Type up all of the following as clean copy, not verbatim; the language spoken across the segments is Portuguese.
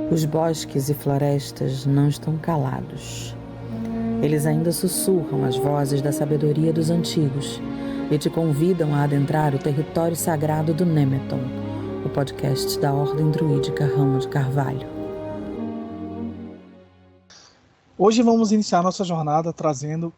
Os bosques e florestas não estão calados. Eles ainda sussurram as vozes da sabedoria dos antigos e te convidam a adentrar o território sagrado do Nemeton, o podcast da Ordem Druídica Ramo de Carvalho. Hoje vamos iniciar nossa jornada trazendo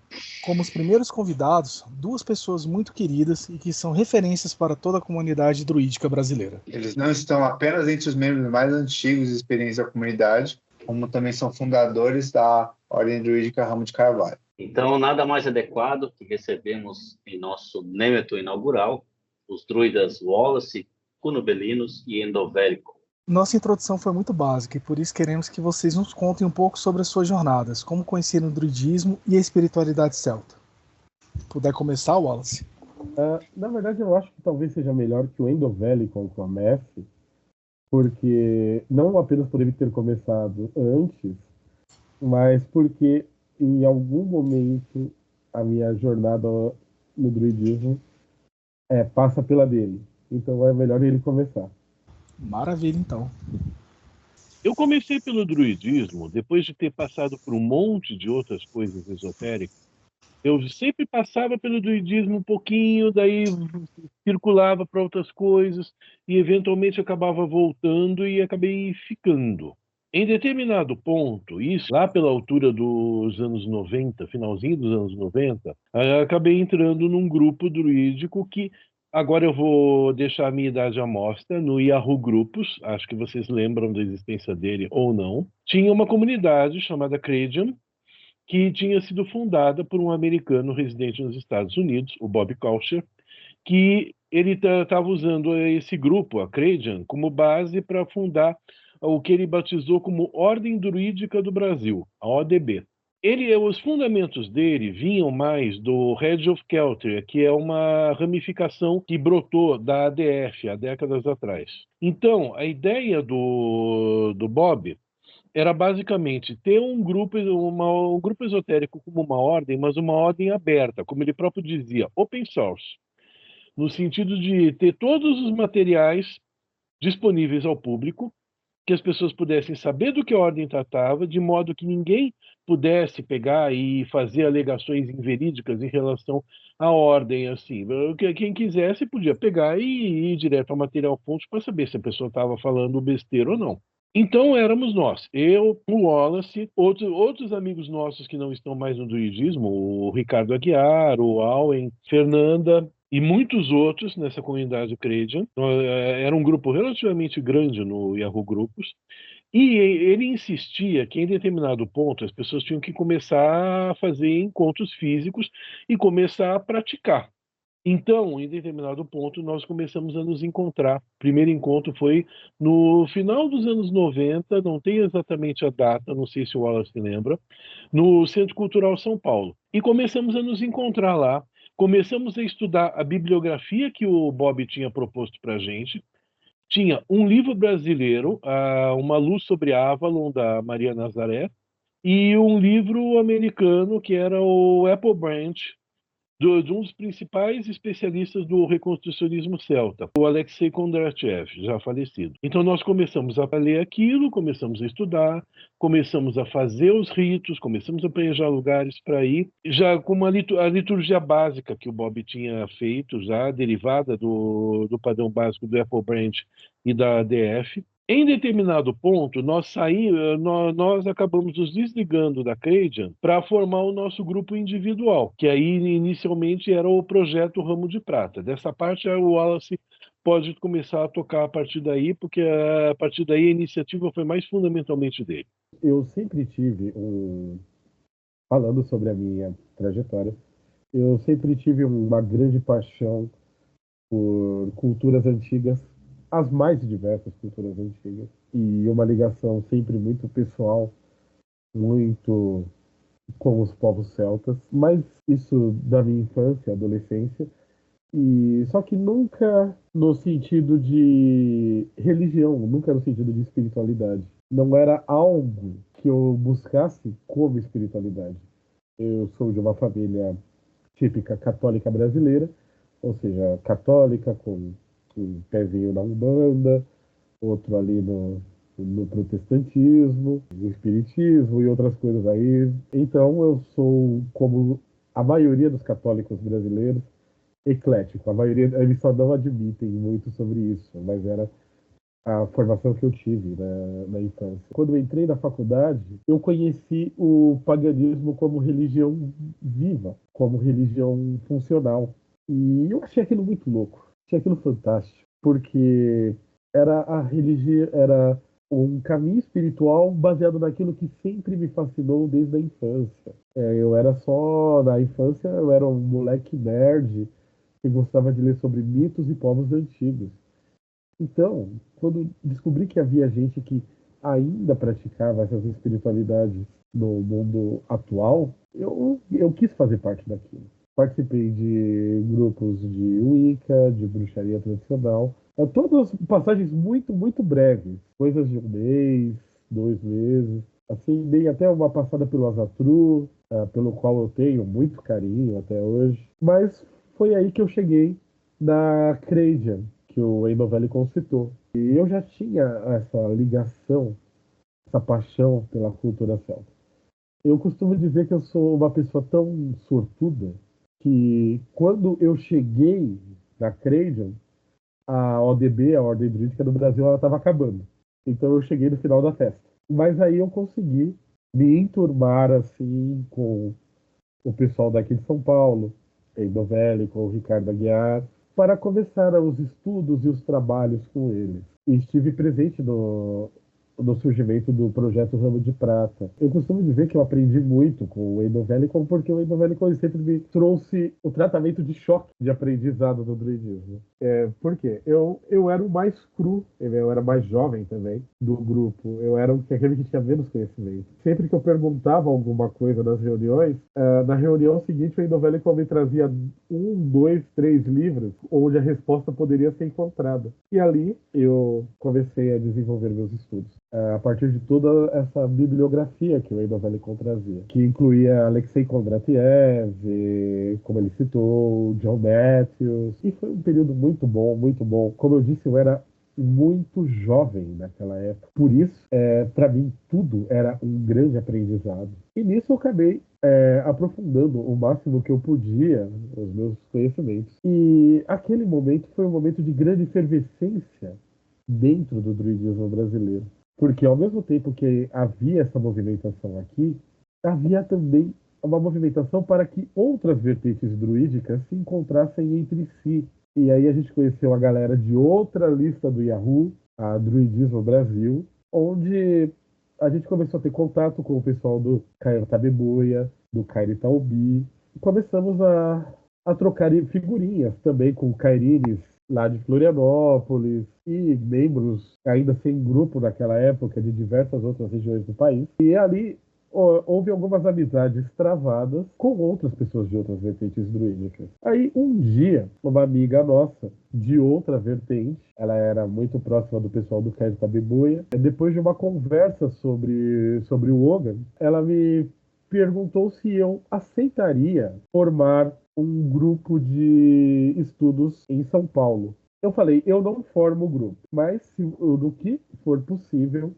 como os primeiros convidados duas pessoas muito queridas e que são referências para toda a comunidade druídica brasileira. Eles não estão apenas entre os membros mais antigos e experientes da comunidade, como também são fundadores da Ordem Druídica Ramo de Carvalho. Então, nada mais adequado que recebemos em nosso Nemeton inaugural os druidas Wallace, Cunobelinos e Endovérico. Nossa introdução foi muito básica e por isso queremos que vocês nos contem um pouco sobre as suas jornadas, como conheceram o druidismo e a espiritualidade celta. Puder começar, Wallace? Na verdade, eu acho que talvez seja melhor que o Endovérico comece, porque não apenas por ele ter começado antes, mas porque em algum momento a minha jornada no druidismo passa pela dele. Então é melhor ele começar. Maravilha, então. Eu comecei pelo druidismo depois de ter passado por um monte de outras coisas esotéricas. Eu sempre passava pelo druidismo um pouquinho, daí circulava para outras coisas e eventualmente acabava voltando e acabei ficando. Em determinado ponto, isso lá pela altura dos anos 90, finalzinho dos anos 90, acabei entrando num grupo druídico que agora eu vou deixar a minha idade à mostra, no Yahoo Grupos, acho que vocês lembram da existência dele ou não. Tinha uma comunidade chamada Credian, que tinha sido fundada por um americano residente nos Estados Unidos, o Bob Kalsher, que ele estava usando esse grupo, a Credian, como base para fundar o que ele batizou como Ordem Druídica do Brasil, a ODB. Os fundamentos dele vinham mais do Hedge of Kelter, que é uma ramificação que brotou da ADF há décadas atrás. Então, a ideia do Bob era basicamente ter um grupo esotérico como uma ordem, mas uma ordem aberta, como ele próprio dizia, open source, no sentido de ter todos os materiais disponíveis ao público, que as pessoas pudessem saber do que a ordem tratava, de modo que ninguém pudesse pegar e fazer alegações inverídicas em relação à ordem, assim. Quem quisesse podia pegar e ir direto ao material fonte para saber se a pessoa estava falando besteira ou não. Então éramos nós, eu, o Wallace, outros amigos nossos que não estão mais no druidismo, o Ricardo Aguiar, o Allen, Fernanda e muitos outros nessa comunidade Credian. Era um grupo relativamente grande no Yahoo Grupos. E ele insistia que em determinado ponto as pessoas tinham que começar a fazer encontros físicos e começar a praticar. Então, em determinado ponto, nós começamos a nos encontrar. O primeiro encontro foi no final dos anos 90, não tenho exatamente a data, não sei se o Wallace se lembra, no Centro Cultural São Paulo. E começamos a nos encontrar lá, começamos a estudar a bibliografia que o Bob tinha proposto para a gente. Tinha um livro brasileiro, Uma Luz sobre Avalon, da Maria Nazaré, e um livro americano que era o Apple Branch, de um dos principais especialistas do reconstrucionismo celta, o Alexei Kondratiev, já falecido. Então nós começamos a ler aquilo, começamos a estudar, começamos a fazer os ritos, começamos a planejar lugares para ir, já com a liturgia básica que o Bob tinha feito, já derivada do padrão básico do Apple Branch e da ADF. Em determinado ponto, nós acabamos nos desligando da Credian para formar o nosso grupo individual, que aí inicialmente era o projeto Ramo de Prata. Dessa parte, o Wallace pode começar a tocar a partir daí, porque a partir daí a iniciativa foi mais fundamentalmente dele. Eu sempre tive falando sobre a minha trajetória, eu sempre tive uma grande paixão por culturas antigas, as mais diversas culturas antigas, e uma ligação sempre muito pessoal, muito com os povos celtas, mas isso da minha infância, adolescência, e só que nunca no sentido de religião, nunca no sentido de espiritualidade. Não era algo que eu buscasse como espiritualidade. Eu sou de uma família típica católica brasileira, ou seja, católica com um pezinho na Umbanda, outro ali no protestantismo, no espiritismo e outras coisas aí. Então eu sou, como a maioria dos católicos brasileiros, eclético. A maioria, eles só não admitem muito sobre isso, mas era a formação que eu tive na infância. Quando eu entrei na faculdade, eu conheci o paganismo como religião viva, como religião funcional. E eu achei aquilo muito louco, achei aquilo fantástico, porque era a religião, era um caminho espiritual baseado naquilo que sempre me fascinou desde a infância. Eu era só, na infância, eu era um moleque nerd que gostava de ler sobre mitos e povos antigos. Então, quando descobri que havia gente que ainda praticava essas espiritualidades no mundo atual, eu quis fazer parte daquilo. Participei de grupos de Wicca, de bruxaria tradicional. Todas passagens muito, muito breves. Coisas de 1 mês, 2 meses. Assim, dei até uma passada pelo Asatru, pelo qual eu tenho muito carinho até hoje. Mas foi aí que eu cheguei na Creidian, que o Endovelli citou. E eu já tinha essa ligação, essa paixão pela cultura celta. Eu costumo dizer que eu sou uma pessoa tão sortuda que quando eu cheguei na Creidian, a ODB, a Ordem Druídica do Brasil, ela estava acabando. Então eu cheguei no final da festa. Mas aí eu consegui me enturmar assim com o pessoal daqui de São Paulo, Endovelli, com o Ricardo Aguiar, para começar os estudos e os trabalhos com eles. E estive presente no surgimento do projeto Ramo de Prata. Eu costumo dizer que eu aprendi muito com o Endovelli, porque o Endovelli sempre me trouxe o tratamento de choque de aprendizado do druidismo. Por quê? Eu era o mais cru, eu era mais jovem também do grupo, eu era aquele que tinha menos conhecimento. Sempre que eu perguntava alguma coisa nas reuniões, na reunião seguinte o Endovelli me trazia 1, 2, 3 livros onde a resposta poderia ser encontrada. E ali eu comecei a desenvolver meus estudos. A partir de toda essa bibliografia que o Endovelli trazia, que incluía Alexei Kondratiev, como ele citou, John Matthews, e foi um período muito bom, muito bom. Como eu disse, eu era muito jovem naquela época, por isso, para mim, tudo era um grande aprendizado. E nisso eu acabei aprofundando o máximo que eu podia os meus conhecimentos. E aquele momento foi um momento de grande efervescência dentro do druidismo brasileiro. Porque ao mesmo tempo que havia essa movimentação aqui, havia também uma movimentação para que outras vertentes druídicas se encontrassem entre si. E aí a gente conheceu a galera de outra lista do Yahoo, a Druidismo Brasil, onde a gente começou a ter contato com o pessoal do Caio Tabebuia, do Cairo Taubi, e começamos a trocar figurinhas também com o Cairines lá de Florianópolis, e membros ainda sem grupo naquela época de diversas outras regiões do país. E ali houve algumas amizades travadas com outras pessoas de outras vertentes druídicas. Aí um dia, uma amiga nossa de outra vertente, ela era muito próxima do pessoal do Caio Tabebuia, depois de uma conversa sobre o Ogan, ela me perguntou se eu aceitaria formar um grupo de estudos em São Paulo. Eu falei, eu não formo o grupo, mas do que for possível,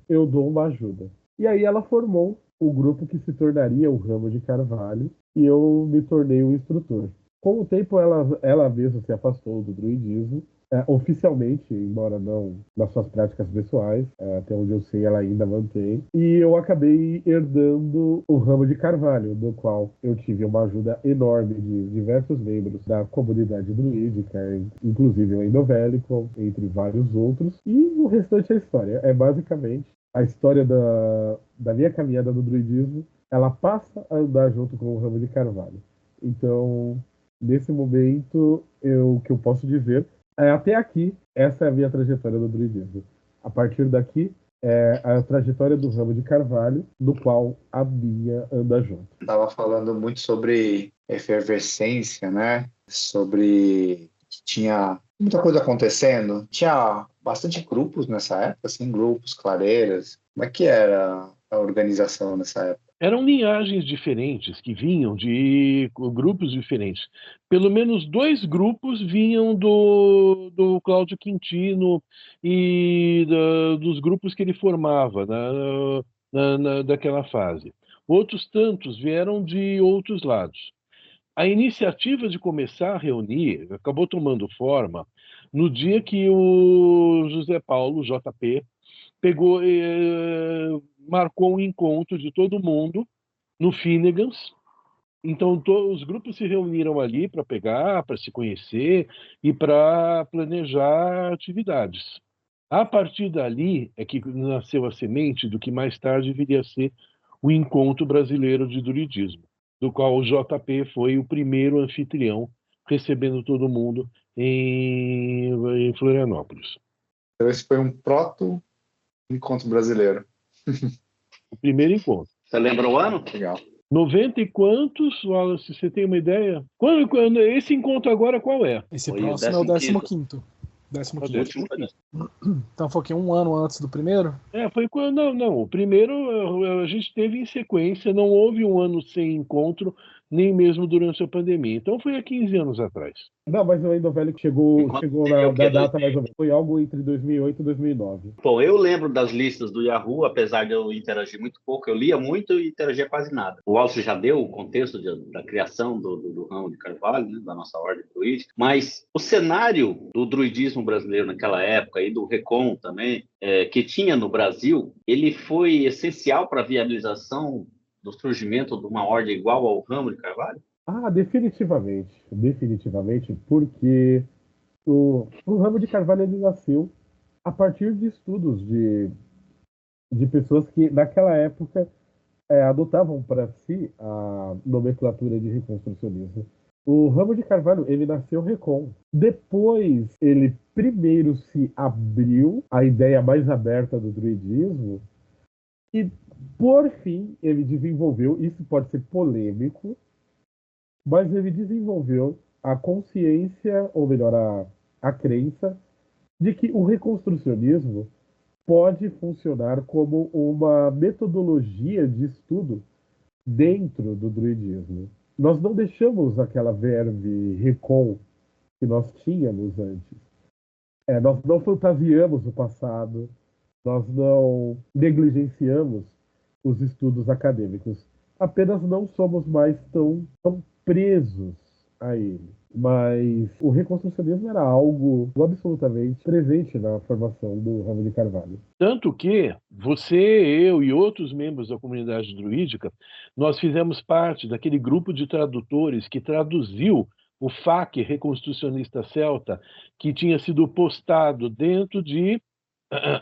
eu dou uma ajuda. E aí ela formou o grupo que se tornaria o Ramo de Carvalho, e eu me tornei o instrutor. Com o tempo, ela mesma se afastou do druidismo, oficialmente, embora não nas suas práticas pessoais, até onde eu sei ela ainda mantém, e eu acabei herdando o Ramo de Carvalho, do qual eu tive uma ajuda enorme de diversos membros da comunidade druídica, inclusive o Endovelli, entre vários outros, e o restante é história. É basicamente a história da minha caminhada no druidismo, ela passa a andar junto com o Ramo de Carvalho. Então, nesse momento, o que eu posso dizer até aqui, essa é a minha trajetória no druidismo. A partir daqui, é a trajetória do Ramo de Carvalho, no qual a minha anda junto. Estava falando muito sobre efervescência, né? Sobre que tinha muita coisa acontecendo. Tinha bastante grupos nessa época, assim, grupos, clareiras. Como é que era a organização nessa época? eram linhagens diferentes que vinham de grupos diferentes. Pelo menos 2 grupos vinham do Cláudio Quintino e dos grupos que ele formava daquela fase. Outros tantos vieram de outros lados. A iniciativa de começar a reunir acabou tomando forma no dia que o José Paulo, JP, pegou, marcou um encontro de todo mundo no Finnegans. Então, os grupos se reuniram ali para se conhecer e para planejar atividades. A partir dali é que nasceu a semente do que mais tarde viria a ser o Encontro Brasileiro de Druidismo, do qual o JP foi o primeiro anfitrião, recebendo todo mundo em Florianópolis. Então esse foi um proto-encontro brasileiro. O primeiro encontro. Você lembra o ano? Legal. 90 e quantos, Wallace, você tem uma ideia? Quando esse encontro agora qual é? Esse Foi próximo é o 15º. 15º. Então foi aqui 1 ano antes do primeiro? Foi quando. Não. O primeiro a gente teve em sequência, não houve um ano sem encontro, nem mesmo durante a pandemia. Então foi há 15 anos atrás. Não, mas o Endovelho chegou na data mais ou menos. Foi algo entre 2008 e 2009. Bom, eu lembro das listas do Yahoo, apesar de eu interagir muito pouco, eu lia muito e interagia quase nada. O Wallace já deu o contexto da criação do ramo de Carvalho, né, da nossa ordem druídica, mas o cenário do druidismo brasileiro naquela época e do Recon também, que tinha no Brasil, ele foi essencial para a viabilização do surgimento de uma ordem igual ao ramo de Carvalho? Definitivamente, porque o ramo de Carvalho ele nasceu a partir de estudos de pessoas que naquela época adotavam para si a nomenclatura de reconstrucionismo. O ramo de Carvalho ele nasceu Recon. Depois ele primeiro se abriu à ideia mais aberta do druidismo e por fim ele desenvolveu, isso pode ser polêmico, mas ele desenvolveu a consciência, ou melhor, a crença de que o reconstrucionismo pode funcionar como uma metodologia de estudo dentro do druidismo. Nós não deixamos aquela verve recon que nós tínhamos antes. Nós não fantasiamos o passado, nós não negligenciamos os estudos acadêmicos. Apenas não somos mais tão presos a ele. Mas o reconstrucionismo era algo absolutamente presente na formação do ramo de Carvalho. Tanto que você, eu e outros membros da comunidade druídica, nós fizemos parte daquele grupo de tradutores que traduziu o FAQ Reconstrucionista Celta, que tinha sido postado dentro de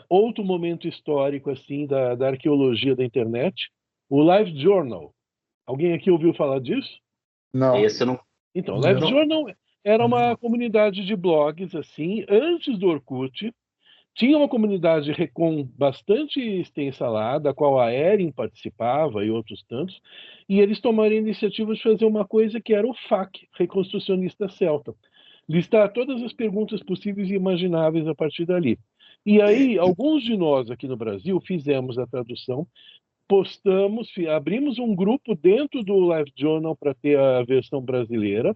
outro momento histórico assim da arqueologia da internet, o Live Journal. Alguém aqui ouviu falar disso? Não. Esse eu não. Então, o Live Journal era uma comunidade de blogs, assim, antes do Orkut. Tinha uma comunidade Recon bastante extensa lá, da qual a Erin participava e outros tantos, e eles tomaram a iniciativa de fazer uma coisa que era o FAQ, Reconstrucionista Celta. Listar todas as perguntas possíveis e imagináveis a partir dali. E aí, alguns de nós aqui no Brasil fizemos a tradução, postamos, abrimos um grupo dentro do Live Journal para ter a versão brasileira.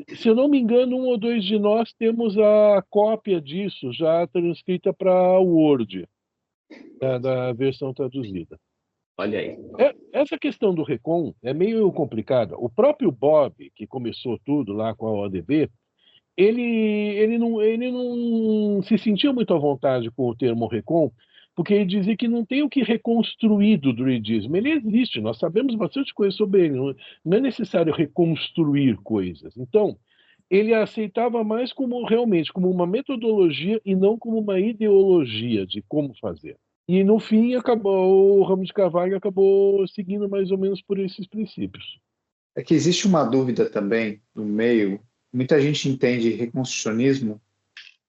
Se eu não me engano, 1 ou 2 de nós temos a cópia disso já transcrita para o Word, da versão traduzida. Olha aí. Essa questão do Recon é meio complicada. O próprio Bob, que começou tudo lá com a ODB, ele não se sentia muito à vontade com o termo Recon, porque ele dizia que não tem o que reconstruir do druidismo. Ele existe, nós sabemos bastante coisa sobre ele, não é necessário reconstruir coisas. Então, ele aceitava mais realmente como uma metodologia e não como uma ideologia de como fazer. E, no fim, o ramo de Carvalho acabou seguindo mais ou menos por esses princípios. É que existe uma dúvida também no meio. Muita gente entende reconstrucionismo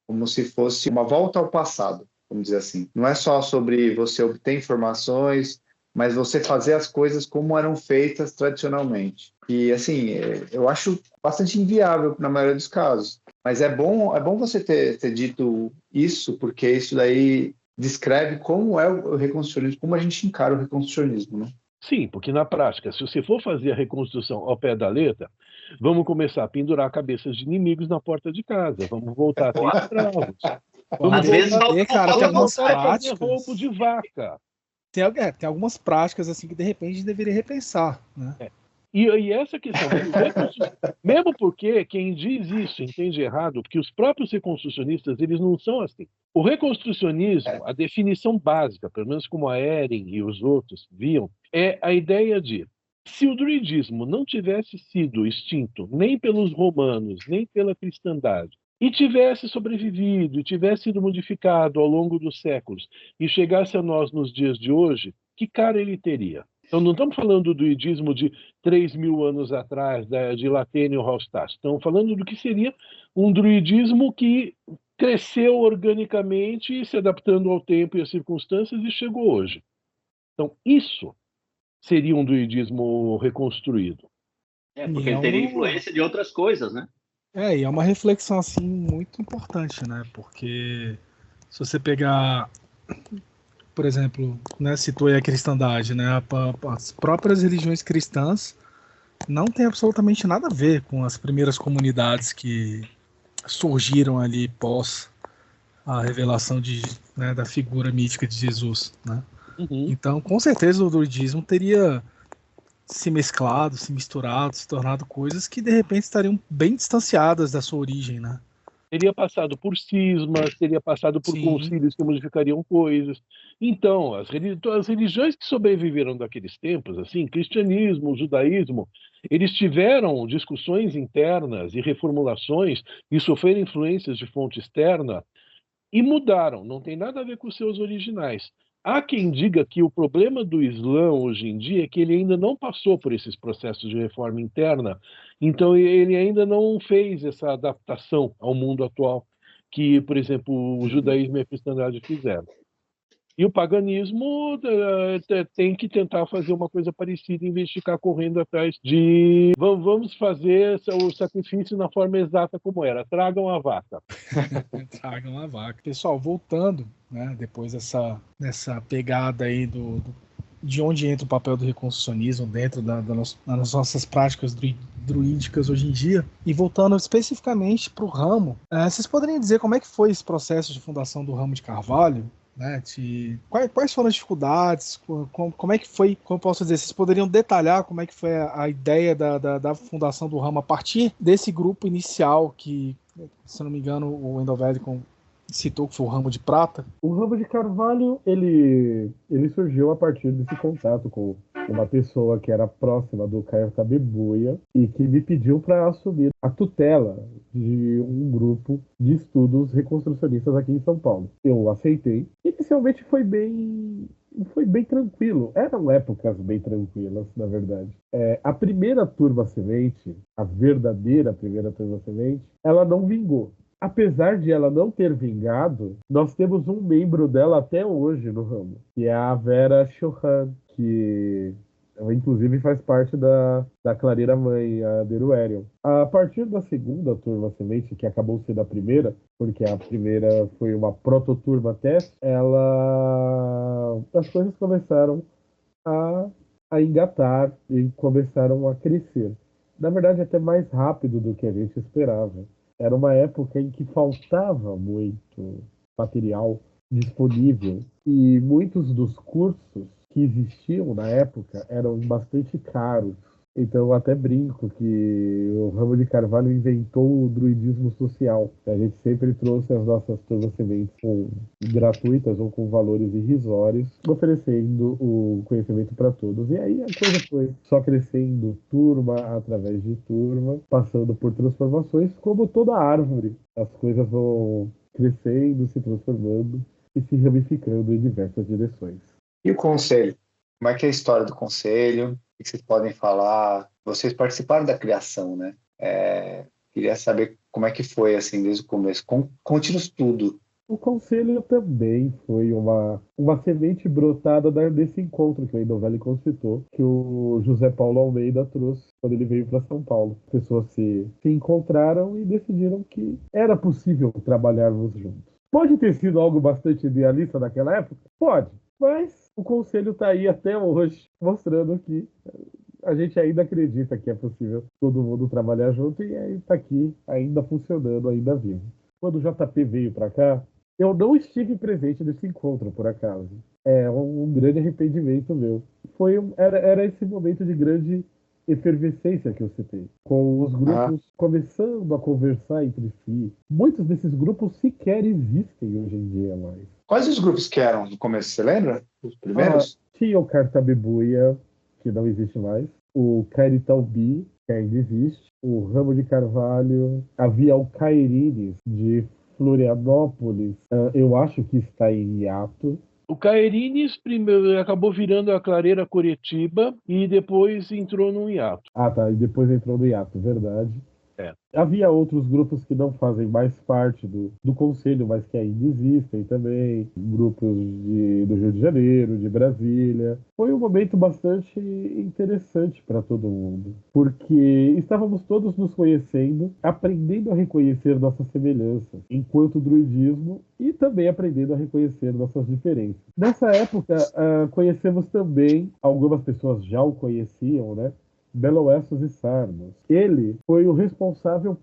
como se fosse uma volta ao passado, vamos dizer assim. Não é só sobre você obter informações, mas você fazer as coisas como eram feitas tradicionalmente. E, assim, eu acho bastante inviável na maioria dos casos. Mas é bom você ter dito isso, porque isso daí descreve como é o reconstrucionismo, como a gente encara o reconstrucionismo, né? Sim, porque na prática, se você for fazer a reconstrução ao pé da letra, vamos começar a pendurar cabeças de inimigos na porta de casa, vamos voltar a ter escravos, vamos Às vezes voltar, Ter, cara, tem falta algumas voltar a vontade. fazer roubo de práticas. vaca. Tem algumas práticas assim que de repente a gente deveria repensar, né? E essa questão, mesmo porque quem diz isso entende errado, porque os próprios reconstrucionistas, eles não são assim. O reconstrucionismo, a definição básica, pelo menos como a Ehring e os outros viam, é a ideia de, se o druidismo não tivesse sido extinto nem pelos romanos, nem pela cristandade, e tivesse sobrevivido, e tivesse sido modificado ao longo dos séculos, e chegasse a nós nos dias de hoje, que cara ele teria? Então não estamos falando do druidismo de 3.000 anos atrás, de Latênio Hallstatt. Estamos falando do que seria um druidismo que cresceu organicamente, se adaptando ao tempo e às circunstâncias, e chegou hoje. Então, isso seria um druidismo reconstruído. Porque E é ele teria uma, influência de outras coisas, né? e é uma reflexão assim muito importante, né? Porque se você pegar, por exemplo, né, citou aí a cristandade, né? As próprias religiões cristãs não têm absolutamente nada a ver com as primeiras comunidades que surgiram ali pós a revelação né, da figura mítica de Jesus, né? Então, com certeza o druidismo teria se mesclado, se misturado, se tornado coisas que de repente estariam bem distanciadas da sua origem, né? Teria passado por cismas, teria passado por Sim, concílios que modificariam coisas. Então, as religiões que sobreviveram daqueles tempos, assim, cristianismo, judaísmo, eles tiveram discussões internas e reformulações e sofreram influências de fonte externa e mudaram, não tem nada a ver com os seus originais. Há quem diga que o problema do Islã hoje em dia é que ele ainda não passou por esses processos de reforma interna, então ele ainda não fez essa adaptação ao mundo atual que, por exemplo, o judaísmo e a cristandade fizeram. E o paganismo tem que tentar fazer uma coisa parecida em vez de ficar correndo atrás de vamos fazer o sacrifício na forma exata como era, tragam a vaca. tragam a vaca. Pessoal, voltando, né, depois dessa pegada aí de onde entra o papel do reconstrucionismo dentro das nossas práticas druídicas hoje em dia, e voltando especificamente para o ramo, vocês poderiam dizer como é que foi esse processo de fundação do ramo de Carvalho? Né, quais foram as dificuldades, como é que foi, como eu posso dizer, vocês poderiam detalhar como é que foi a ideia da fundação do ramo a partir desse grupo inicial que, se não me engano, o Wendell Velikon citou que foi o ramo de prata? O ramo de Carvalho, ele surgiu a partir desse contato com uma pessoa que era próxima do Caio Tabebuia e que me pediu para assumir a tutela de um grupo de estudos reconstrucionistas aqui em São Paulo. Eu aceitei. Inicialmente foi bem tranquilo. Eram épocas bem tranquilas, na verdade. A primeira turma semente, a verdadeira primeira turma semente, ela não vingou. Apesar de ela não ter vingado, nós temos um membro dela até hoje no ramo, que é a Vera Chauhan, que ela, inclusive, faz parte da Clareira Mãe, a Deruerion. A partir da segunda turma semente, que acabou sendo a primeira, porque a primeira foi uma prototurma teste, as coisas começaram a engatar e começaram a crescer. Na verdade, até mais rápido do que a gente esperava. Era uma época em que faltava muito material disponível e muitos dos cursos que existiam na época eram bastante caros. Então eu até brinco que o ramo de Carvalho inventou o druidismo social. A gente sempre trouxe as nossas turmas sementes gratuitas ou com valores irrisórios, oferecendo o conhecimento para todos. E aí a coisa foi só crescendo, turma através de turma, passando por transformações, como toda árvore. As coisas vão crescendo, se transformando e se ramificando em diversas direções. E o conselho? Como é que é a história do conselho? O que vocês podem falar? Vocês participaram da criação, né? Queria saber como é que foi, assim, desde o começo. Conte-nos tudo. O conselho também foi uma semente brotada desse encontro que o Wendell Velikon citou, que o José Paulo Almeida trouxe quando ele veio para São Paulo. As pessoas se encontraram e decidiram que era possível trabalharmos juntos. Pode ter sido algo bastante idealista naquela época? Pode. Mas o conselho está aí até hoje, mostrando que a gente ainda acredita que é possível todo mundo trabalhar junto e aí está aqui, ainda funcionando, ainda vivo. Quando o JP veio para cá, eu não estive presente nesse encontro, por acaso. É um grande arrependimento meu. Era esse momento de grande efervescência que eu citei, com os Ah, grupos começando a conversar entre si. Muitos desses grupos sequer existem hoje em dia mais. quais os grupos que eram no começo, você lembra? Os Ah, primeiros? tinha o Cartabebuia, que não existe mais, o Caritaubi, que ainda existe, o Ramo de Carvalho, havia o Cairines, de Florianópolis, eu acho que está em hiato. O Caerines primeiro acabou virando a Clareira Curitiba e depois entrou num hiato. Ah, tá, e depois entrou no hiato, verdade. É. Havia outros grupos que não fazem mais parte do conselho, mas que ainda existem também. Grupos do Rio de Janeiro, de Brasília. Foi um momento bastante interessante para todo mundo, porque estávamos todos nos conhecendo, aprendendo a reconhecer nossas semelhanças enquanto druidismo e também aprendendo a reconhecer nossas diferenças. Nessa época, conhecemos também, algumas pessoas já o conheciam, né? Beloessos e Sarnos. Ele foi o responsável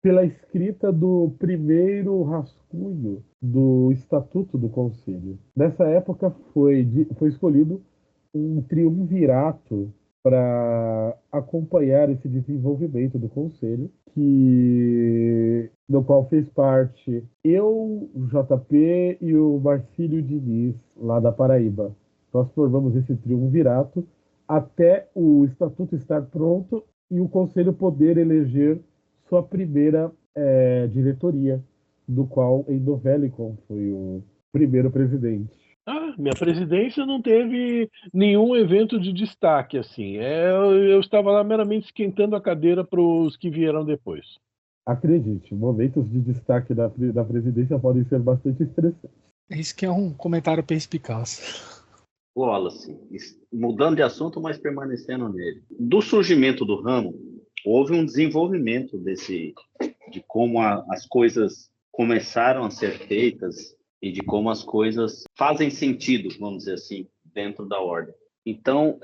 pela escrita do primeiro rascunho do Estatuto do Conselho. Nessa época foi escolhido um triunvirato para acompanhar esse desenvolvimento do Conselho, no qual fez parte eu, o JP e o Marcílio Diniz, lá da Paraíba. Nós formamos esse triunvirato até o estatuto estar pronto e o conselho poder eleger sua primeira diretoria, do qual Endovelicon foi o primeiro presidente. Minha presidência não teve nenhum evento de destaque, assim. Eu estava lá meramente esquentando a cadeira para os que vieram depois. Acredite, momentos de destaque da presidência podem ser bastante estressantes. Isso que é um comentário perspicaz. Wallace, mudando de assunto, mas permanecendo nele. Do surgimento do ramo, houve um desenvolvimento de como as coisas começaram a ser feitas e de como as coisas fazem sentido, vamos dizer assim, dentro da ordem. Então,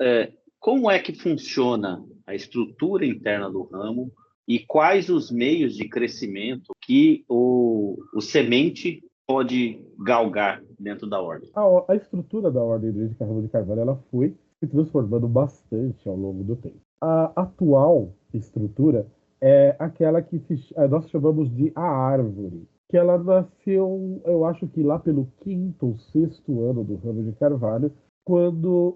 como é que funciona a estrutura interna do ramo e quais os meios de crescimento que o semente pode galgar dentro da ordem? A estrutura da Ordem Druídica Ramo de Carvalho ela foi se transformando bastante ao longo do tempo. A atual estrutura é aquela que nós chamamos de a árvore, que ela nasceu, eu acho que lá pelo 5º ou 6º ano do Ramo de Carvalho, quando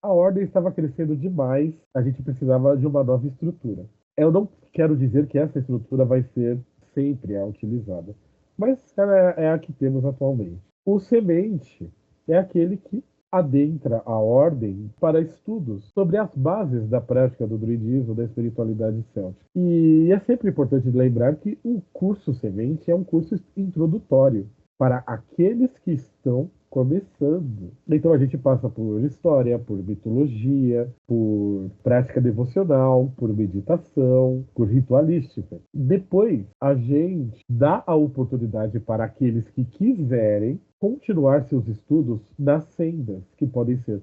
a ordem estava crescendo demais, a gente precisava de uma nova estrutura. Eu não quero dizer que essa estrutura vai ser sempre a utilizada, mas ela é a que temos atualmente. O semente é aquele que adentra a ordem para estudos sobre as bases da prática do druidismo, da espiritualidade céltica. E é sempre importante lembrar que o curso semente é um curso introdutório para aqueles que estão começando. Então a gente passa por história, por mitologia, por prática devocional, por meditação, por ritualística. Depois a gente dá a oportunidade para aqueles que quiserem continuar seus estudos nas sendas, que podem ser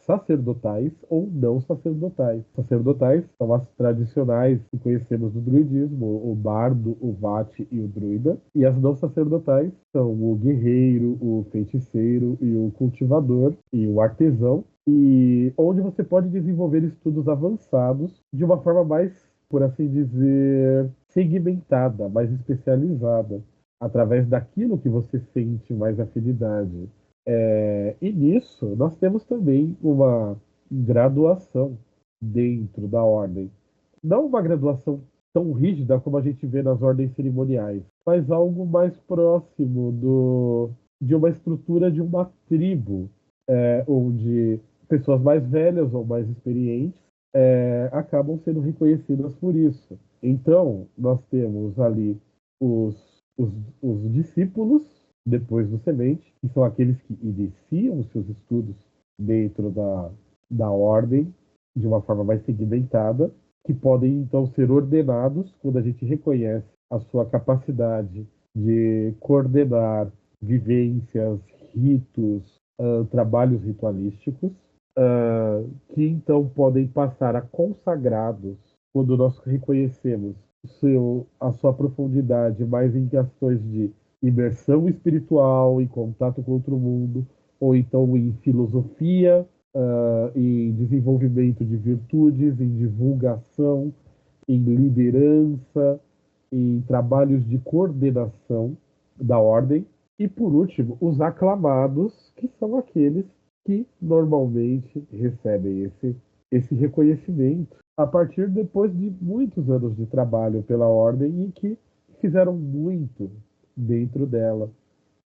sacerdotais ou não sacerdotais. Sacerdotais são as tradicionais que conhecemos do druidismo, o bardo, o vate e o druida. E as não sacerdotais são o guerreiro, o feiticeiro e o cultivador e o artesão. E onde você pode desenvolver estudos avançados de uma forma mais, por assim dizer, segmentada, mais especializada, através daquilo que você sente mais afinidade. E nisso, nós temos também uma graduação dentro da ordem. Não uma graduação tão rígida como a gente vê nas ordens cerimoniais, mas algo mais próximo de uma estrutura de uma tribo, onde pessoas mais velhas ou mais experientes acabam sendo reconhecidas por isso. Então, nós temos ali os, os discípulos depois do semente, que são aqueles que iniciam os seus estudos dentro da ordem de uma forma mais segmentada, que podem então ser ordenados quando a gente reconhece a sua capacidade de coordenar vivências, ritos, trabalhos ritualísticos, que então podem passar a consagrados quando nós reconhecemos a sua profundidade mais em questões de imersão espiritual, em contato com outro mundo, ou então em filosofia, em desenvolvimento de virtudes, em divulgação, em liderança, em trabalhos de coordenação da ordem. E, por último, os aclamados, que são aqueles que normalmente recebem esse reconhecimento a partir depois de muitos anos de trabalho pela ordem e que fizeram muito dentro dela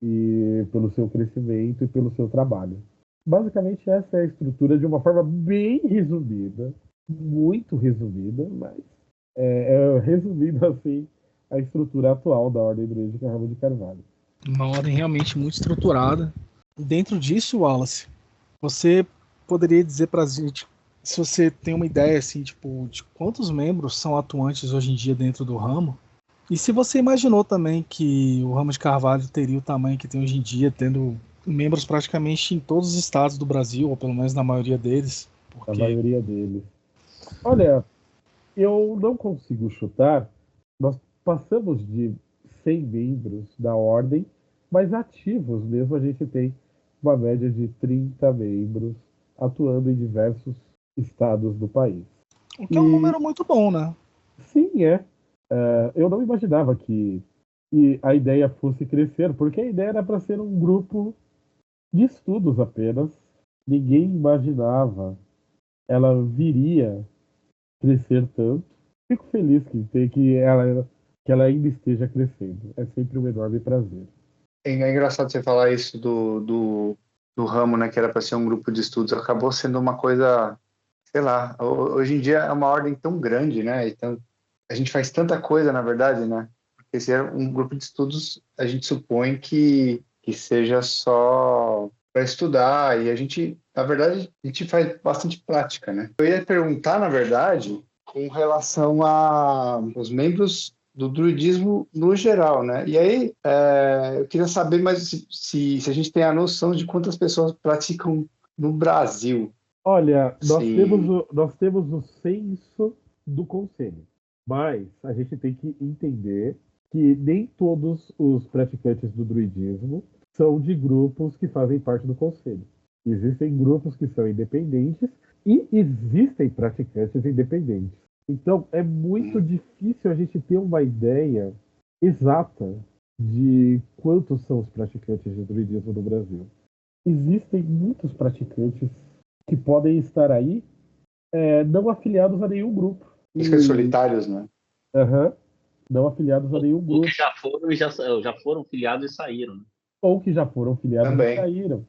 e pelo seu crescimento e pelo seu trabalho. Basicamente essa é a estrutura de uma forma bem resumida, muito resumida, mas resumindo assim a estrutura atual da Ordem Druídica Ramo de Carvalho. Uma ordem realmente muito estruturada. Dentro disso, Wallace, você poderia dizer pra gente se você tem uma ideia assim, tipo, de quantos membros são atuantes hoje em dia dentro do ramo? E se você imaginou também que o Ramo de Carvalho teria o tamanho que tem hoje em dia, tendo membros praticamente em todos os estados do Brasil, ou pelo menos na maioria deles? A maioria deles. Olha, eu não consigo chutar. Nós passamos de 100 membros da ordem, mas ativos mesmo a gente tem uma média de 30 membros atuando em diversos estados do país. O que é um número muito bom, né? Sim, é. Eu não imaginava que a ideia fosse crescer, porque a ideia era para ser um grupo de estudos apenas. Ninguém imaginava ela viria crescer tanto. Fico feliz que ela ainda esteja crescendo. É sempre um enorme prazer. É engraçado você falar isso do ramo, né, que era para ser um grupo de estudos. Acabou sendo uma coisa, sei lá, hoje em dia é uma ordem tão grande, né? Então, a gente faz tanta coisa, na verdade, né? Porque se é um grupo de estudos, a gente supõe que seja só para estudar, e a gente, na verdade, a gente faz bastante prática, né? Eu ia perguntar, na verdade, com relação aos membros do druidismo no geral, né? E aí, eu queria saber mais se a gente tem a noção de quantas pessoas praticam no Brasil. Olha, nós temos o censo do conselho, mas a gente tem que entender que nem todos os praticantes do druidismo são de grupos que fazem parte do conselho. Existem grupos que são independentes e existem praticantes independentes. Então, é muito difícil a gente ter uma ideia exata de quantos são os praticantes de druidismo no Brasil. Existem muitos praticantes que podem estar aí não afiliados a nenhum grupo. Solitários, né? Não afiliados a nenhum grupo. Ou que já foram filiados e saíram. Né? Ou que já foram filiados Também. e saíram.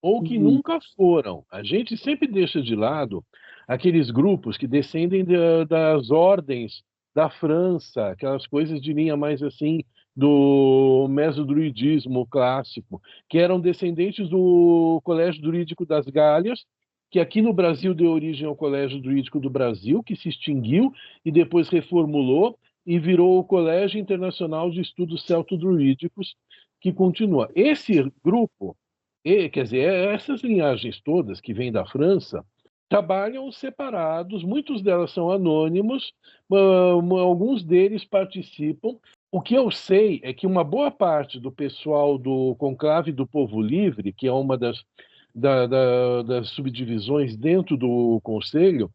Ou que nunca foram. A gente sempre deixa de lado aqueles grupos que descendem das ordens da França, aquelas coisas de linha mais assim do mesodruidismo clássico, que eram descendentes do Colégio Druídico das Galhas, que aqui no Brasil deu origem ao Colégio Druídico do Brasil, que se extinguiu e depois reformulou e virou o Colégio Internacional de Estudos Celto-Druídicos, que continua. Esse grupo, quer dizer, essas linhagens todas que vêm da França, trabalham separados, muitos delas são anônimos, alguns deles participam. O que eu sei é que uma boa parte do pessoal do Conclave do Povo Livre, que é uma das subdivisões dentro do Conselho,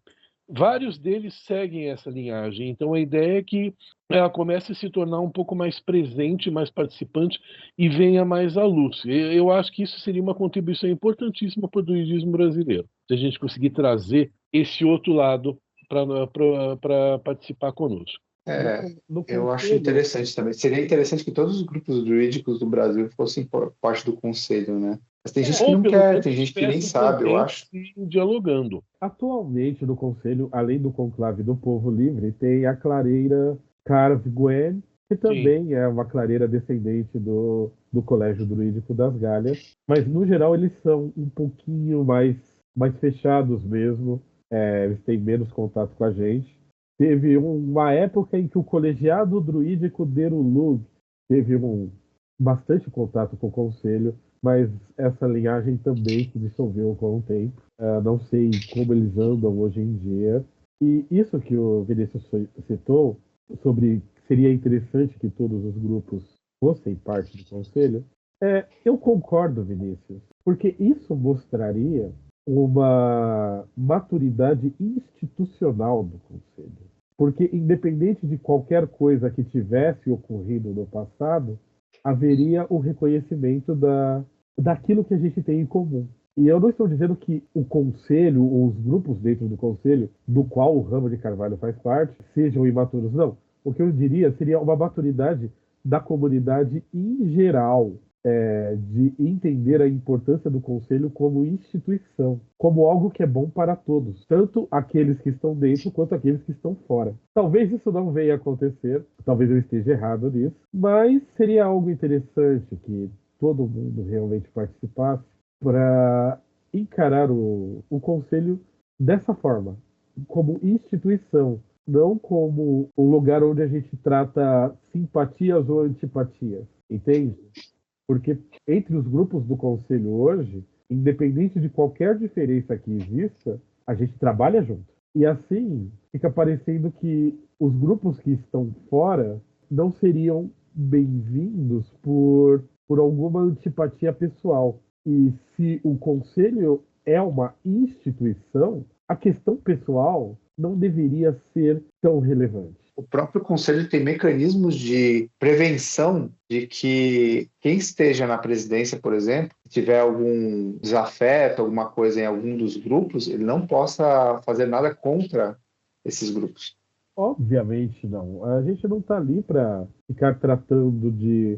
vários deles seguem essa linhagem. Então a ideia é que ela comece a se tornar um pouco mais presente, mais participante e venha mais à luz. Eu acho que isso seria uma contribuição importantíssima para o druidismo brasileiro, se a gente conseguir trazer esse outro lado para participar conosco. Eu acho interessante também. Seria interessante que todos os grupos druídicos do Brasil fossem parte do conselho, né? Mas tem gente que não quer, tem gente que nem sabe, eu acho. Dialogando. Atualmente, no Conselho, além do Conclave do Povo Livre, tem a clareira Carve Gwen, que também é uma clareira descendente do Colégio Druídico das Galhas. Mas, no geral, eles são um pouquinho mais fechados mesmo. Eles têm menos contato com a gente. Teve uma época em que o Colegiado Druídico Derulug teve bastante contato com o Conselho, mas essa linhagem também se dissolveu com o tempo. Não sei como eles andam hoje em dia. E isso que o Vinícius citou, sobre que seria interessante que todos os grupos fossem parte do conselho, eu concordo, Vinícius, porque isso mostraria uma maturidade institucional do conselho. Porque, independente de qualquer coisa que tivesse ocorrido no passado, haveria o reconhecimento daquilo que a gente tem em comum. E eu não estou dizendo que o conselho, ou os grupos dentro do conselho, do qual o Ramo de Carvalho faz parte, sejam imaturos. Não. O que eu diria seria uma maturidade da comunidade em geral, de entender a importância do conselho como instituição, como algo que é bom para todos, tanto aqueles que estão dentro quanto aqueles que estão fora. Talvez isso não venha a acontecer, talvez eu esteja errado nisso, mas seria algo interessante que todo mundo realmente participasse para encarar o conselho dessa forma, como instituição, não como um lugar onde a gente trata simpatias ou antipatias, entende? Porque entre os grupos do conselho hoje, independente de qualquer diferença que exista, a gente trabalha junto. E assim, fica parecendo que os grupos que estão fora não seriam bem-vindos por alguma antipatia pessoal. E se o conselho é uma instituição, a questão pessoal não deveria ser tão relevante. O próprio conselho tem mecanismos de prevenção de que quem esteja na presidência, por exemplo, se tiver algum desafeto, alguma coisa em algum dos grupos, ele não possa fazer nada contra esses grupos. Obviamente não. A gente não está ali para ficar tratando de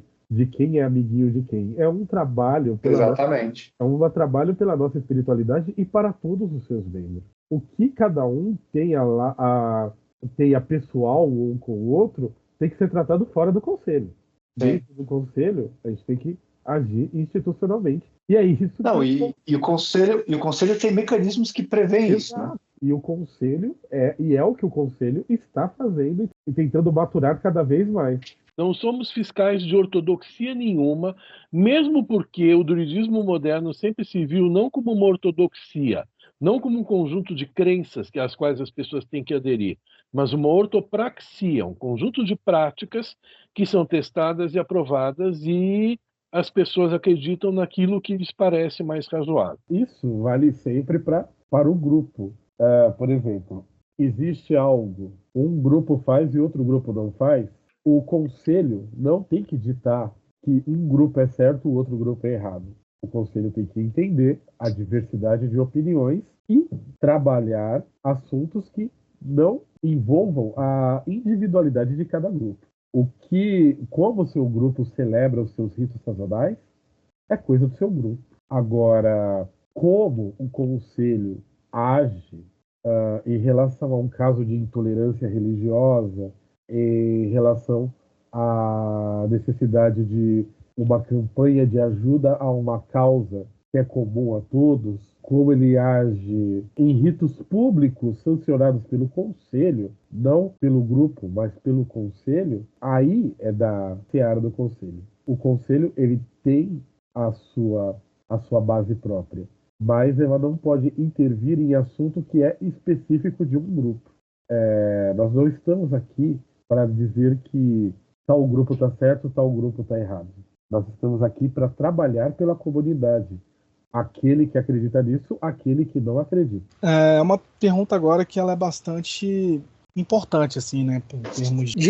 quem é amiguinho de quem. É um trabalho Exatamente. Trabalho pela nossa espiritualidade e para todos os seus membros. O que cada um tenha pessoal um com o outro tem que ser tratado fora do conselho. Sim. Dentro do conselho, a gente tem que agir institucionalmente. E é isso. Não, e o conselho tem mecanismos que prevêem isso, né? E o conselho é o que o conselho está fazendo e tentando maturar cada vez mais. Não somos fiscais de ortodoxia nenhuma, mesmo porque o druidismo moderno sempre se viu não como uma ortodoxia, não como um conjunto de crenças às quais as pessoas têm que aderir, mas uma ortopraxia, um conjunto de práticas que são testadas e aprovadas e as pessoas acreditam naquilo que lhes parece mais razoável. Isso vale sempre para o grupo. Por exemplo, existe algo, um grupo faz e outro grupo não faz, o conselho não tem que ditar que um grupo é certo e o outro grupo é errado. O conselho tem que entender a diversidade de opiniões e trabalhar assuntos que não envolvam a individualidade de cada grupo. Como o seu grupo celebra os seus ritos sazonais, é coisa do seu grupo. Agora, como o conselho age em relação a um caso de intolerância religiosa, em relação à necessidade de uma campanha de ajuda a uma causa que é comum a todos, como ele age em ritos públicos sancionados pelo conselho, não pelo grupo, mas pelo conselho, aí é da seara do conselho. O conselho ele tem a sua base própria, mas ela não pode intervir em assunto que é específico de um grupo. Nós não estamos aqui para dizer que tal grupo está certo, tal grupo está errado. Nós estamos aqui para trabalhar pela comunidade. Aquele que acredita nisso, aquele que não acredita. É uma pergunta agora que ela é bastante importante, assim, né, em termos de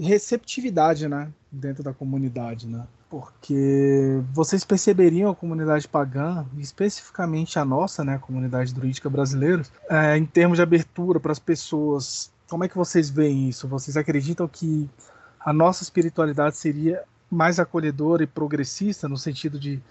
receptividade, né, dentro da comunidade, né, porque vocês perceberiam a comunidade pagã, especificamente a nossa, né, a comunidade druídica brasileira, em termos de abertura para as pessoas, como é que vocês veem isso? Vocês acreditam que a nossa espiritualidade seria mais acolhedora e progressista, no sentido de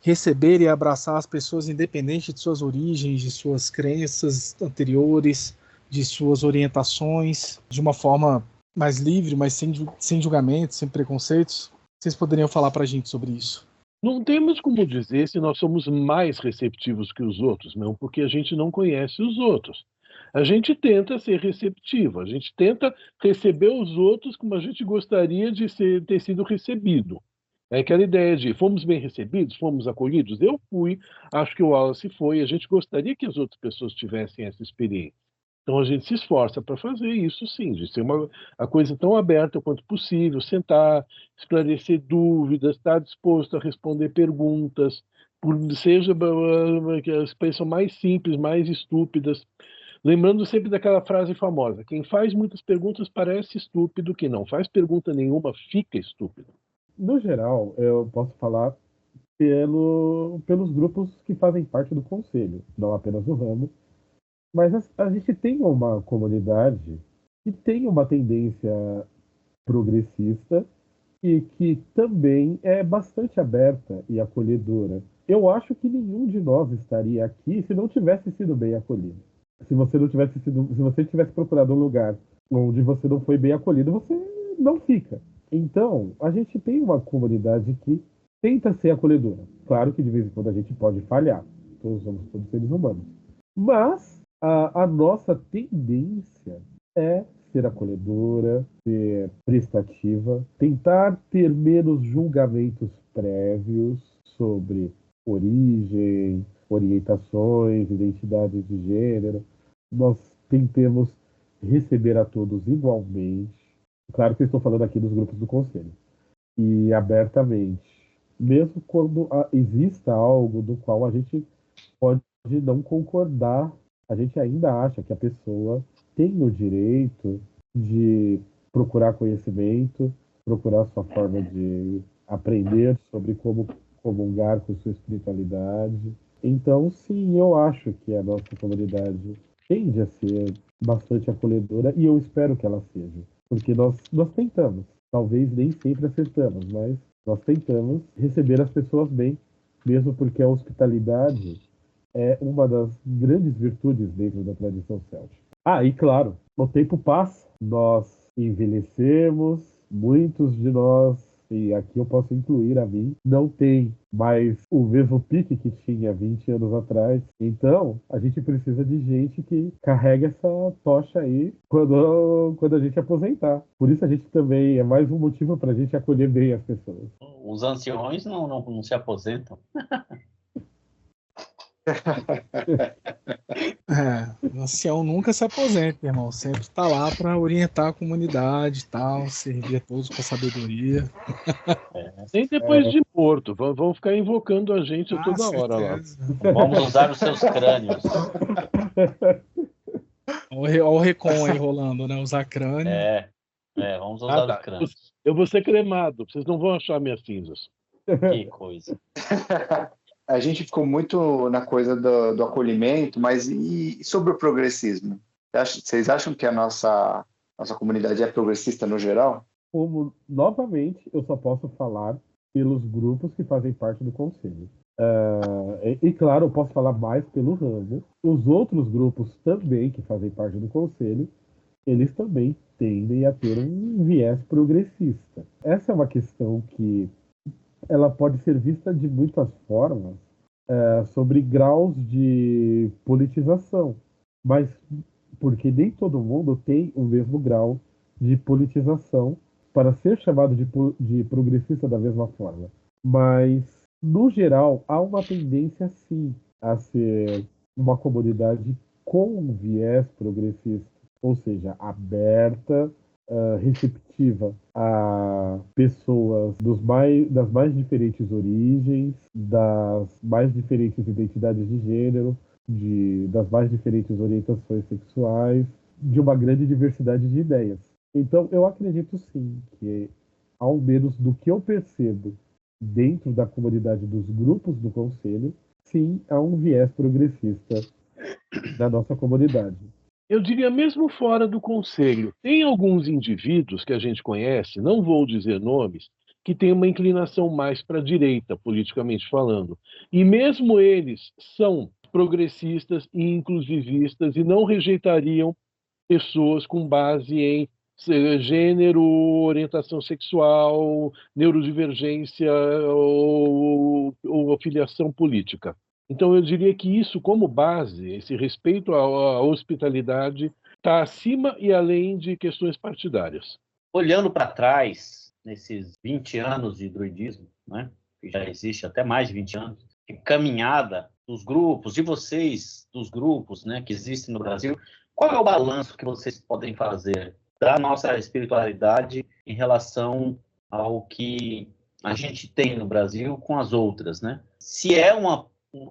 receber e abraçar as pessoas independente de suas origens, de suas crenças anteriores, de suas orientações, de uma forma mais livre, mas sem julgamentos, sem preconceitos? Vocês poderiam falar para a gente sobre isso? Não temos como dizer se nós somos mais receptivos que os outros, não, porque a gente não conhece os outros. A gente tenta ser receptivo, a gente tenta receber os outros como a gente gostaria de ter sido recebido. É aquela ideia de fomos bem recebidos, fomos acolhidos. Eu fui, acho que o Wallace foi, a gente gostaria que as outras pessoas tivessem essa experiência. Então a gente se esforça para fazer isso, sim, de ser a coisa tão aberta quanto possível, sentar, esclarecer dúvidas, estar disposto a responder perguntas, seja que elas pensam mais simples, mais estúpidas. Lembrando sempre daquela frase famosa: quem faz muitas perguntas parece estúpido, quem não faz pergunta nenhuma fica estúpido. No geral, eu posso falar pelos grupos que fazem parte do conselho, não apenas do ramo, mas a gente tem uma comunidade que tem uma tendência progressista e que também é bastante aberta e acolhedora. Eu acho que nenhum de nós estaria aqui se não tivesse sido bem acolhido. Se você tivesse procurado um lugar onde você não foi bem acolhido, você não fica. Então, a gente tem uma comunidade que tenta ser acolhedora. Claro que de vez em quando a gente pode falhar. Todos somos todos seres humanos. Mas a nossa tendência é ser acolhedora, ser prestativa, tentar ter menos julgamentos prévios sobre origem, orientações, identidades de gênero. Nós tentemos receber a todos igualmente. Claro que eu estou falando aqui dos grupos do conselho. E abertamente. Mesmo quando exista algo do qual a gente pode não concordar, a gente ainda acha que a pessoa tem o direito de procurar conhecimento, procurar sua forma de aprender sobre como comungar com sua espiritualidade. Então, sim, eu acho que a nossa comunidade tende a ser bastante acolhedora e eu espero que ela seja. Porque nós tentamos, talvez nem sempre acertamos, mas nós tentamos receber as pessoas bem, mesmo porque a hospitalidade é uma das grandes virtudes dentro da tradição céltica. E claro, o tempo passa, nós envelhecemos, muitos de nós, e aqui eu posso incluir a mim, não tem mais o mesmo pique que tinha 20 anos atrás. Então, a gente precisa de gente que carregue essa tocha aí quando a gente aposentar. Por isso a gente também é mais um motivo para a gente acolher bem as pessoas. Os anciões não se aposentam. O ancião nunca se aposenta, irmão. Sempre está lá para orientar a comunidade e tal, servir a todos com sabedoria. Nem depois de morto. Vão ficar invocando a gente toda hora lá. Vamos usar os seus crânios. Olha o Recon aí rolando, né? Usar crânio. Vamos usar os crânios. Eu vou ser cremado. Vocês não vão achar minhas cinzas. Que coisa. A gente ficou muito na coisa do acolhimento, mas e sobre o progressismo? Vocês acham que a nossa comunidade é progressista no geral? Como, novamente, eu só posso falar pelos grupos que fazem parte do conselho. E claro, eu posso falar mais pelo ramo. Os outros grupos também que fazem parte do conselho, eles também tendem a ter um viés progressista. Essa é uma questão que ela pode ser vista de muitas formas sobre graus de politização, mas porque nem todo mundo tem o mesmo grau de politização para ser chamado de progressista da mesma forma. Mas, no geral, há uma tendência, sim, a ser uma comunidade com um viés progressista, ou seja, aberta, receptiva a pessoas das mais diferentes origens, das mais diferentes identidades de gênero, das mais diferentes orientações sexuais, de uma grande diversidade de ideias. Então, eu acredito sim que, ao menos do que eu percebo dentro da comunidade dos grupos do conselho, sim, há um viés progressista na nossa comunidade. Eu diria mesmo fora do conselho. Tem alguns indivíduos que a gente conhece, não vou dizer nomes, que têm uma inclinação mais para a direita, politicamente falando. E mesmo eles são progressistas e inclusivistas e não rejeitariam pessoas com base em gênero, orientação sexual, neurodivergência ou filiação política. Então, eu diria que isso, como base, esse respeito à hospitalidade, está acima e além de questões partidárias. Olhando para trás, nesses 20 anos de druidismo, né, que já existe até mais de 20 anos, de caminhada dos grupos, de vocês, dos grupos, né, que existem no Brasil, qual é o balanço que vocês podem fazer da nossa espiritualidade em relação ao que a gente tem no Brasil com as outras, né? Se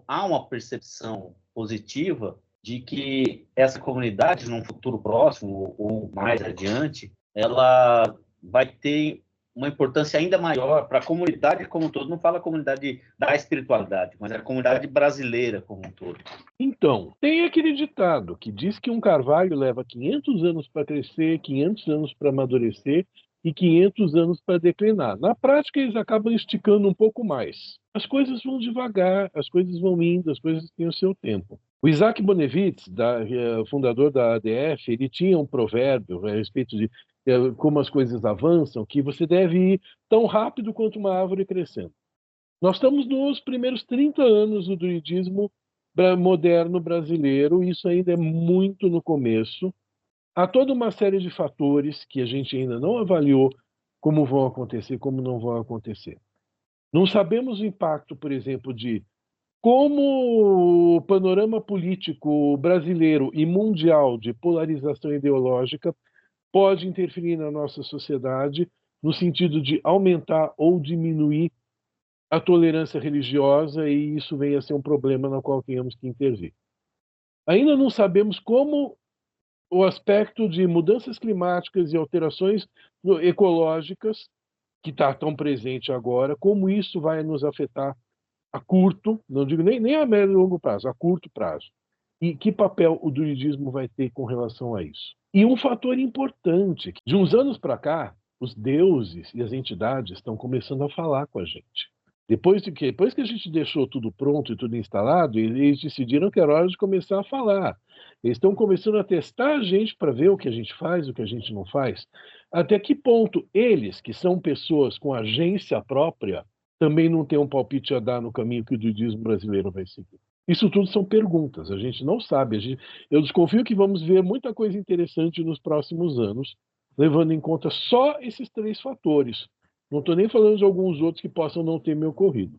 há uma percepção positiva de que essa comunidade, num futuro próximo ou mais adiante, ela vai ter uma importância ainda maior para a comunidade como um todo. Não fala a comunidade da espiritualidade, mas a comunidade brasileira como um todo. Então, tem aquele ditado que diz que um carvalho leva 500 anos para crescer, 500 anos para amadurecer e 500 anos para declinar. Na prática, eles acabam esticando um pouco mais. As coisas vão devagar, as coisas vão indo, as coisas têm o seu tempo. O Isaac Bonevitz, fundador da ADF, ele tinha um provérbio a respeito de como as coisas avançam, que você deve ir tão rápido quanto uma árvore crescendo. Nós estamos nos primeiros 30 anos do druidismo moderno brasileiro, e isso ainda é muito no começo. Há toda uma série de fatores que a gente ainda não avaliou como vão acontecer, como não vão acontecer. Não sabemos o impacto, por exemplo, de como o panorama político brasileiro e mundial de polarização ideológica pode interferir na nossa sociedade no sentido de aumentar ou diminuir a tolerância religiosa, e isso venha a ser um problema no qual tenhamos que intervir. Ainda não sabemos como o aspecto de mudanças climáticas e alterações ecológicas, que está tão presente agora, como isso vai nos afetar a curto, não digo nem a médio e longo prazo, a curto prazo. E que papel o druidismo vai ter com relação a isso? E um fator importante, de uns anos para cá, os deuses e as entidades estão começando a falar com a gente. Depois que a gente deixou tudo pronto e tudo instalado, eles decidiram que era hora de começar a falar. Eles estão começando a testar a gente para ver o que a gente faz, o que a gente não faz. Até que ponto eles, que são pessoas com agência própria, também não têm um palpite a dar no caminho que o druidismo brasileiro vai seguir. Isso tudo são perguntas, a gente não sabe. Eu desconfio que vamos ver muita coisa interessante nos próximos anos, levando em conta só esses 3 fatores. Não estou nem falando de alguns outros que possam não ter me ocorrido.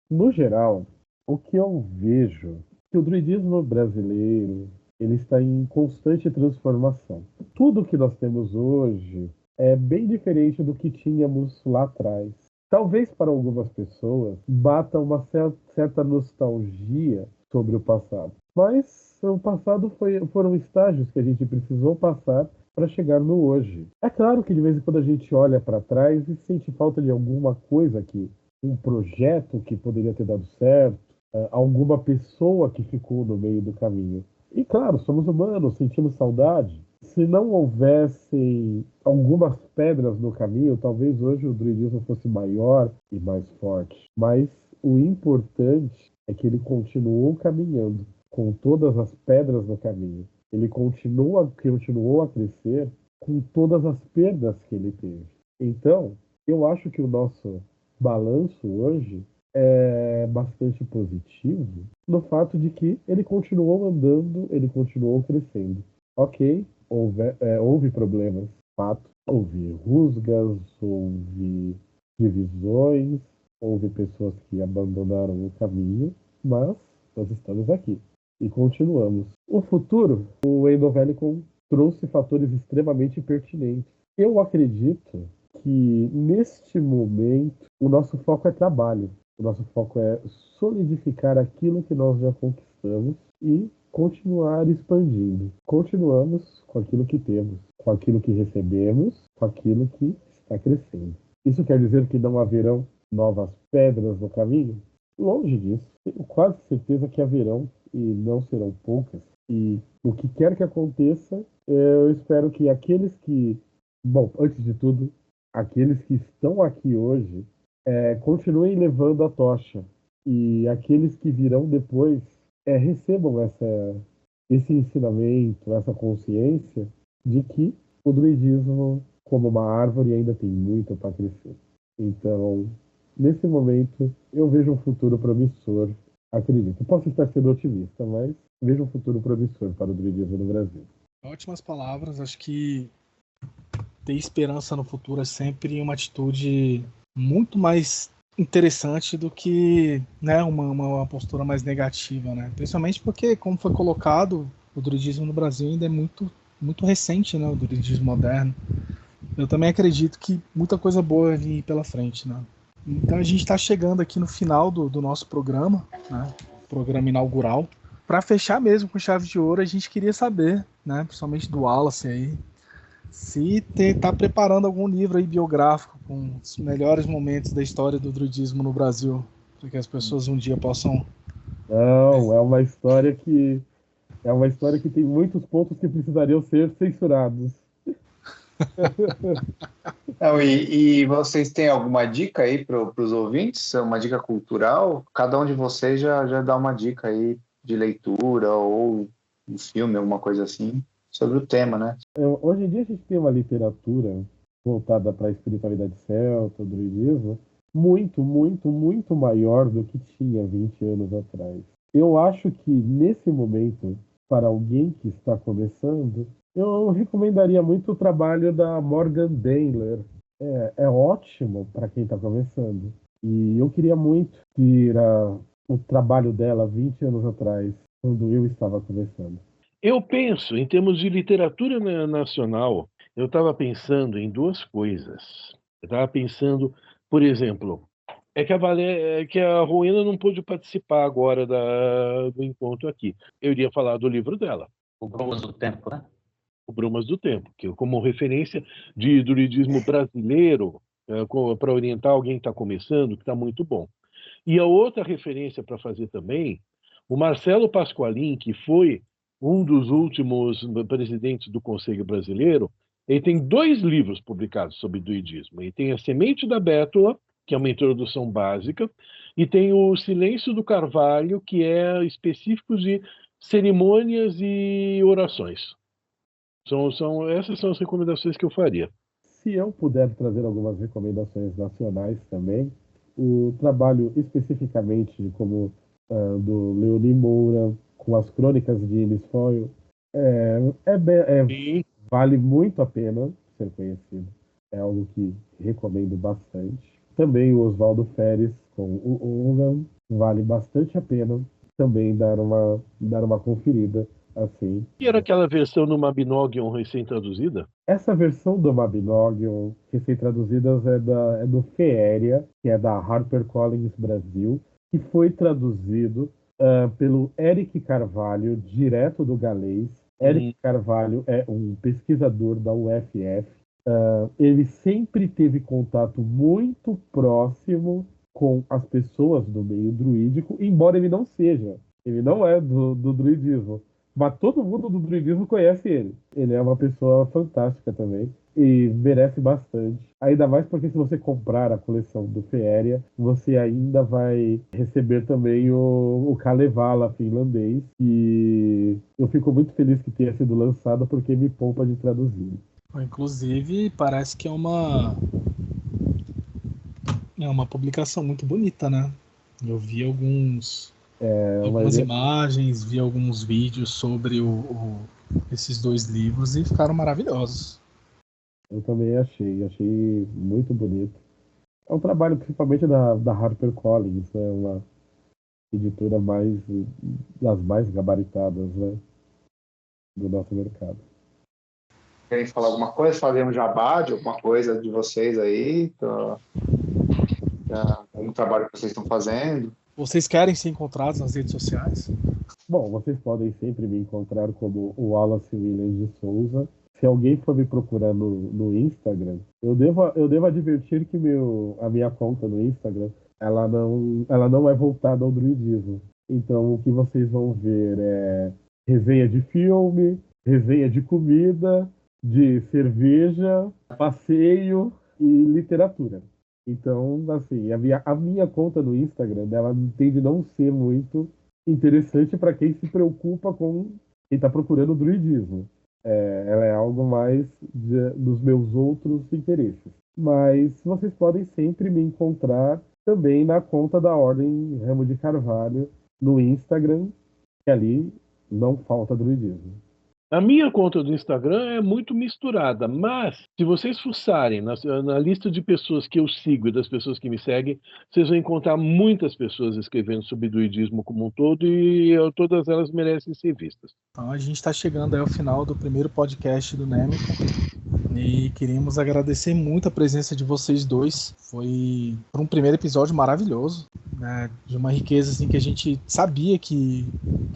No geral, o que eu vejo é que o druidismo brasileiro ele está em constante transformação. Tudo que nós temos hoje é bem diferente do que tínhamos lá atrás. Talvez para algumas pessoas bata uma certa nostalgia sobre o passado. Mas o passado foram estágios que a gente precisou passar para chegar no hoje. É claro que de vez em quando a gente olha para trás e sente falta de alguma coisa aqui. Um projeto que poderia ter dado certo, alguma pessoa que ficou no meio do caminho. E claro, somos humanos, sentimos saudade. Se não houvessem algumas pedras no caminho, talvez hoje o druidismo fosse maior e mais forte. Mas o importante é que ele continuou caminhando com todas as pedras no caminho. Ele continuou a crescer com todas as perdas que ele teve. Então, eu acho que o nosso balanço hoje é bastante positivo no fato de que ele continuou andando, ele continuou crescendo. Ok, houve problemas, fato. Houve rusgas, houve divisões, houve pessoas que abandonaram o caminho, mas nós estamos aqui e continuamos. O futuro, o Endovelicon trouxe fatores extremamente pertinentes. Eu acredito que, neste momento, o nosso foco é trabalho. O nosso foco é solidificar aquilo que nós já conquistamos e continuar expandindo. Continuamos com aquilo que temos, com aquilo que recebemos, com aquilo que está crescendo. Isso quer dizer que não haverão novas pedras no caminho? Longe disso. Tenho quase certeza que haverão, e não serão poucas. E o que quer que aconteça, eu espero que aqueles que... Bom, antes de tudo, aqueles que estão aqui hoje continuem levando a tocha. E aqueles que virão depois recebam esse ensinamento, essa consciência de que o druidismo, como uma árvore, ainda tem muito para crescer. Então, nesse momento, eu vejo um futuro promissor. Acredito. Posso estar sendo otimista, mas vejo um futuro promissor para o druidismo no Brasil. Ótimas palavras. Acho que ter esperança no futuro é sempre uma atitude muito mais interessante do que, né, uma postura mais negativa, né? Principalmente porque, como foi colocado, o druidismo no Brasil ainda é muito, muito recente, né? O druidismo moderno. Eu também acredito que muita coisa boa vai vir pela frente, né? Então a gente está chegando aqui no final do nosso programa, né? Programa inaugural. Para fechar mesmo com chave de ouro, a gente queria saber, né? Principalmente do Wallace aí, se está preparando algum livro aí biográfico com os melhores momentos da história do druidismo no Brasil, para que as pessoas um dia possam. Não, é uma história que tem muitos pontos que precisariam ser censurados. Não, e vocês têm alguma dica aí para os ouvintes? Uma dica cultural? Cada um de vocês já dá uma dica aí de leitura ou um filme, alguma coisa assim, sobre o tema, né? Hoje em dia a gente tem uma literatura voltada para a espiritualidade celta, o druidismo, muito, muito, muito maior do que tinha 20 anos atrás. Eu acho que nesse momento, para alguém que está começando, eu recomendaria muito o trabalho da Morgan Daimler. É ótimo para quem está começando. E eu queria muito ter o trabalho dela 20 anos atrás, quando eu estava começando. Eu penso, em termos de literatura nacional, eu estava pensando em duas coisas. Eu estava pensando, por exemplo, que a Rowena não pôde participar agora do encontro aqui. Eu iria falar do livro dela, O Brumas do Tempo, né? O Brumas do Tempo, que como referência de druidismo brasileiro, para orientar alguém que está começando, que está muito bom. E a outra referência para fazer também, o Marcelo Pasqualin, que foi um dos últimos presidentes do Conselho Brasileiro, ele tem 2 livros publicados sobre druidismo. Ele tem A Semente da Bétula, que é uma introdução básica, e tem o Silêncio do Carvalho, que é específico de cerimônias e orações. Essas são as recomendações que eu faria. Se eu puder trazer algumas recomendações nacionais também, o trabalho especificamente como do Leoni Moura, com as crônicas de Innis Foyle, E vale muito a pena ser conhecido. É algo que recomendo bastante. Também o Oswaldo Ferres com o Ungan vale bastante a pena também dar uma conferida assim. era aquela versão do Mabinogion recém-traduzida? Essa versão do Mabinogion, recém-traduzidas, é do Feéria, que é da HarperCollins Brasil, que foi traduzido pelo Eric Carvalho, direto do galês. Eric Carvalho é um pesquisador da UFF. Ele sempre teve contato muito próximo com as pessoas do meio druídico, embora ele não seja. Ele não é do druidismo. Mas todo mundo do druidismo conhece ele. Ele é uma pessoa fantástica também. E merece bastante. Ainda mais porque se você comprar a coleção do Feéria, você ainda vai receber também o Kalevala finlandês. E eu fico muito feliz que tenha sido lançado porque me poupa de traduzir. Inclusive, parece que é uma publicação muito bonita, né? Eu vi algumas imagens, vi alguns vídeos sobre esses 2 livros e ficaram maravilhosos. Eu também achei muito bonito. É um trabalho principalmente da HarperCollins, né? Uma editora das mais gabaritadas, né? Do nosso mercado. Querem falar alguma coisa? Fazer um jabá de alguma coisa de vocês aí? Algum trabalho que vocês estão fazendo? Vocês querem ser encontrados nas redes sociais? Bom, vocês podem sempre me encontrar como o Wallace Williams de Souza. Se alguém for me procurar no Instagram, eu devo advertir que a minha conta no Instagram, ela não é voltada ao druidismo. Então, o que vocês vão ver é resenha de filme, resenha de comida, de cerveja, passeio e literatura. Então, assim, a minha conta no Instagram, ela tende a não ser muito interessante para quem se preocupa com quem está procurando druidismo. Ela é algo mais dos meus outros interesses. Mas vocês podem sempre me encontrar também na conta da Ordem Ramo de Carvalho no Instagram, que ali não falta druidismo. A minha conta do Instagram é muito misturada, mas se vocês fuçarem na lista de pessoas que eu sigo e das pessoas que me seguem, vocês vão encontrar muitas pessoas escrevendo sobre druidismo como um todo e todas elas merecem ser vistas. Então a gente está chegando aí ao final do primeiro podcast do Nemico e queríamos agradecer muito a presença de vocês dois. Foi um primeiro episódio maravilhoso, né? De uma riqueza assim, que a gente sabia que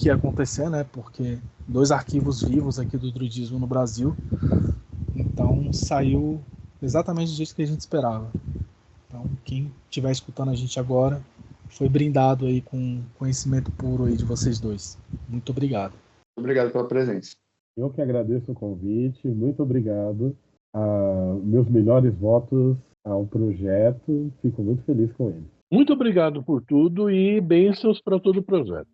ia acontecer, né? Porque 2 arquivos vivos aqui do druidismo no Brasil. Então saiu exatamente do jeito que a gente esperava. Então quem estiver escutando a gente agora foi brindado aí com conhecimento puro aí de vocês dois. Muito obrigado. Obrigado pela presença. Eu que agradeço o convite, muito obrigado. Meus melhores votos ao projeto, fico muito feliz com ele. Muito obrigado por tudo e bênçãos para todo o projeto.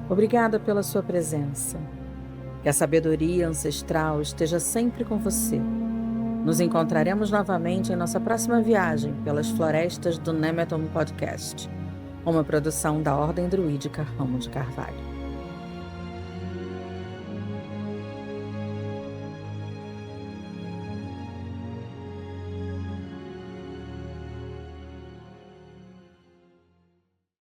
Obrigada pela sua presença. Que a sabedoria ancestral esteja sempre com você. Nos encontraremos novamente em nossa próxima viagem pelas florestas do Nemeton Podcast, uma produção da Ordem Druídica Ramo de Carvalho.